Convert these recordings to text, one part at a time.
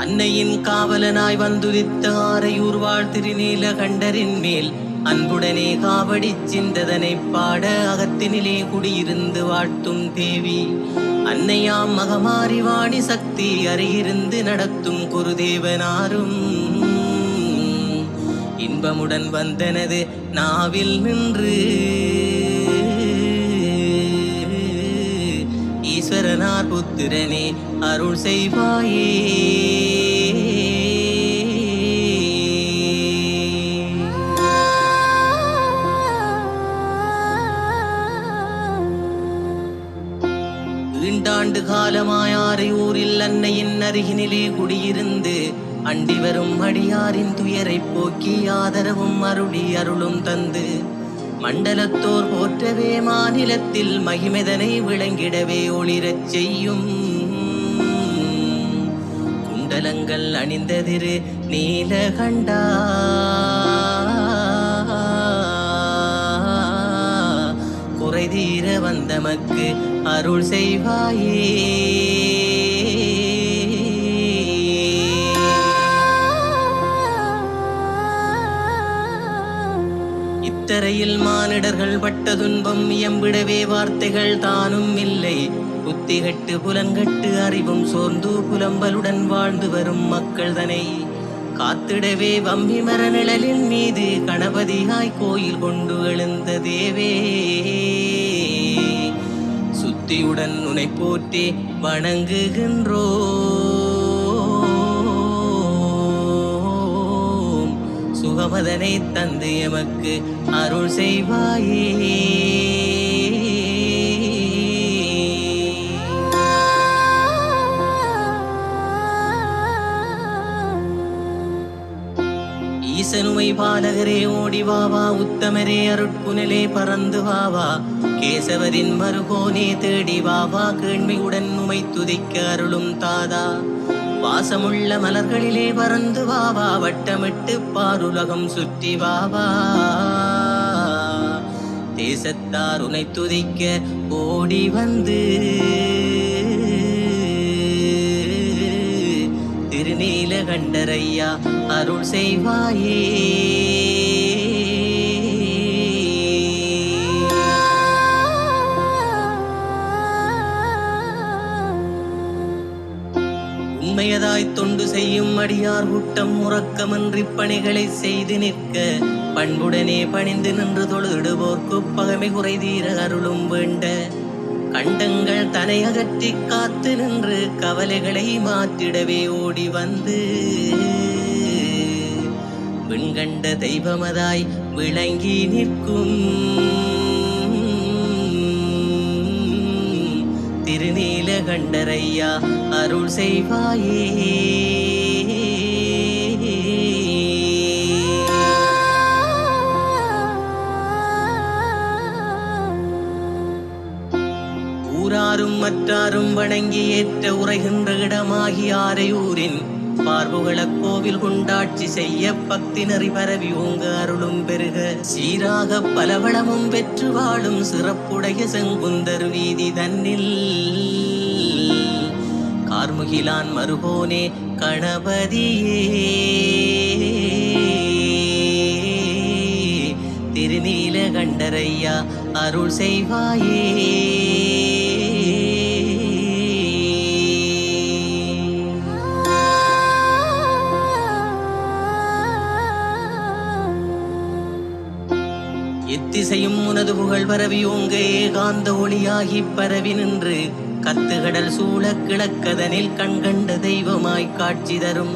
அன்னையின் காவலனாய் வந்துதித்த ஆரையூர் வாழ் திருநீலகண்டரின் மேல் அன்புடனே காவடி சிந்ததனை பாட அகத்தினிலே குடியிருந்து வாழ்த்தும் தேவி அன்னையாம் மகமாரி வாணி சக்தி அருகிருந்து நடத்தும் குருதேவனாரும் இன்பமுடன் வந்தனது நாவில் நின்று ஈஸ்வரனார் புத்திரனே அருள் செய்வாயே. ஈண்டாண்டு காலமாய் ஆரையூரில் அன்னையின் அருகினிலே குடியிருந்து அண்டி வரும் அடியாரின் துயரை போக்கி ஆதரவும் அருளி அருளும் தந்து மண்டலத்தோர் போற்றவே மாநிலத்தில் மகிமெதனை விளங்கிடவே ஒளிரச் செய்யும் குண்டலங்கள் அணிந்ததிரு நீலகண்டா குறைதீர வந்தமக்கு அருள் செய்வாயே. இத்தரையில் மானிடர்கள் பட்ட துன்பம் இயம்பிடவே வார்த்தைகள் தானும் இல்லை. புத்திகட்டு புலன்கட்டு அறிவும் சோர்ந்து புலம்பலுடன் வாழ்ந்து வரும் மக்கள் தனை காத்திடவே வம்பி மர நிழலின் மீது கணபதியாய் கோயில் கொண்டு எழுந்த தேவே சுத்தியுடன் உனை போற்றி வணங்குகின்றோம் சுகமதனை தந்து எமக்கு அருள் செய்வாயே. ஈசனுமை பாலகரே ஓடி வாவா உத்தமரே அருட்புனலே பறந்து வாவா கேசவரின் மருகோனே தேடி வாவா கேள்வியுடன் உமை துதிக்க அருளும் தாதா வாசமுள்ள மலர்களிலே பறந்து வாவா வட்டமிட்டு பாருலகம் சுற்றி வாவா தேசத்தார் உனை துதிக்க ஓடி வந்து திருநீலகண்டரையா அருள் செய்வாயே. உண்மையதாய் தொண்டு செய்யும் அடியார் கூட்டம் உறக்கமின்றி பணிகளை செய்து நிற்க பண்புடனே பணிந்து நின்று தொழுதிடுவோர்க்கு பகமை குறைதீர அருளும் வேண்ட கண்டங்கள் தனை அகற்றி காத்து நின்று கவலைகளை மாற்றிடவே ஓடி வந்து விண்கண்ட தெய்வமதாய் விளங்கி நிற்கும் திருநீலகண்டரையா அருள் செய்வாயே. ஊராரும் மற்றாரும் வணங்கி ஏற்ற உரைகின்ற இடமாகி ஆரையூரின் பார்வுகள கோவில் கொண்டாட்சி செய்ய பக்தி நெறி பரவி ஓங்க அருளும் பெருக சீராக பலவளமும் பெற்று வாழும் சிறப்புடைய செங்குந்தர் வீதி தன்னில் கார்முகிலான் மருகோனே கணபதியே திருநீலகண்டரையா அருள் செய்வாயே. எத்திசையும் உனது புகழ் பரவி ஓங்க ஏகாந்த ஒளியாகி பரவி நின்று கத்துகடல் சூழ கிழக்கதனில் கண்கண்ட தெய்வமாய் காட்சி தரும்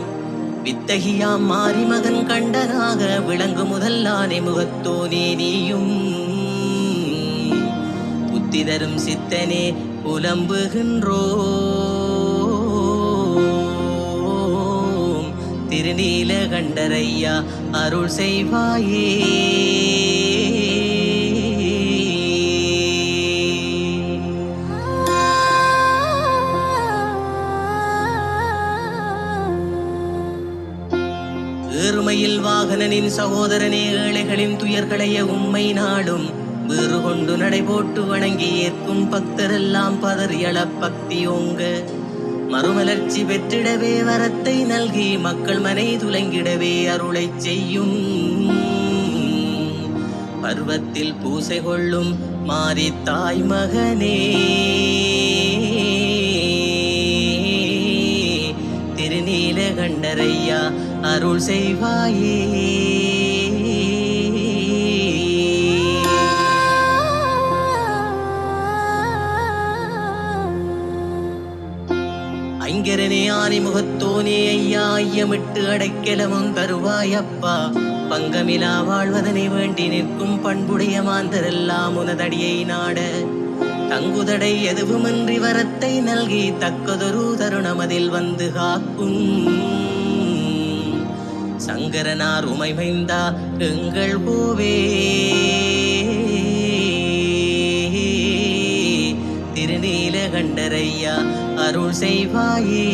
வித்தகியாம் மாறி மகன் கண்டனாக விளங்கு முதல்லானே முகத்தோனே நீயும் புத்தி தரும் சித்தனே புலம்புகின்றோம் திருநீலகண்டரையா அருள் செய்வாயே. ஏறுமையில் வாகனனின் சகோதரனே ஏழைகளின் துயர்களைய உம்மை நாடும் வேறு கொண்டு நடைபோட்டு வணங்கி ஏற்கும் பக்தரெல்லாம் பதறியள பக்தியோங்க மறுமலர்ச்சி பெற்றிடவே வரத்தை நல்கி மக்கள் மனை துலங்கிடவே அருளைச் செய்யும். பருவத்தில் பூசை கொள்ளும் மாறி தாய் மகனே, திருநீலகண்டரையா அருள் செய்வாயே. ஐங்கரனே ஆனி முகத்தோனே ஐயா, ஐயமிட்டு அடைக்கலமும் தருவாயப்பா. பங்கமிலா வாழ்வதனை வேண்டி நிற்கும் பண்புடைய மாந்தரெல்லாம் உனதடியை நாட, தங்குதடை எதுவுமின்றி வரத்தை நல்கி தக்கதொரு தருணமதில் வந்து காக்கும். சங்கரனார் உமைமைந்தா எங்கள் போவே, திருநீலகண்டரையா அருள் செய்வாயே.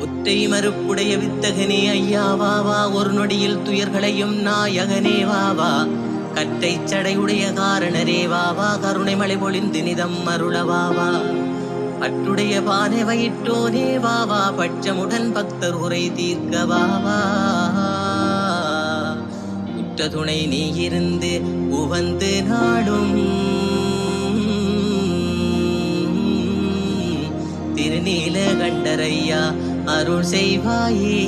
ஒற்றை மறுப்புடைய வித்தகனே ஐயா வாவா, ஒரு நொடியில் துயர்களையும் நாயகனே வாவா. கற்றை சடையுடைய காரணரே வாவா, கருணை மலை பொழிந்து நிதம் அருளவாவா. பற்றுடைய பானை வயிற்றோனே வாவா, பட்சமுடன் பக்தர் உரை தீர்க்க வாவா. உற்ற துணை நீ இருந்து உவந்து நாடும், திருநீலகண்டரையா அருள் செய்வாயே.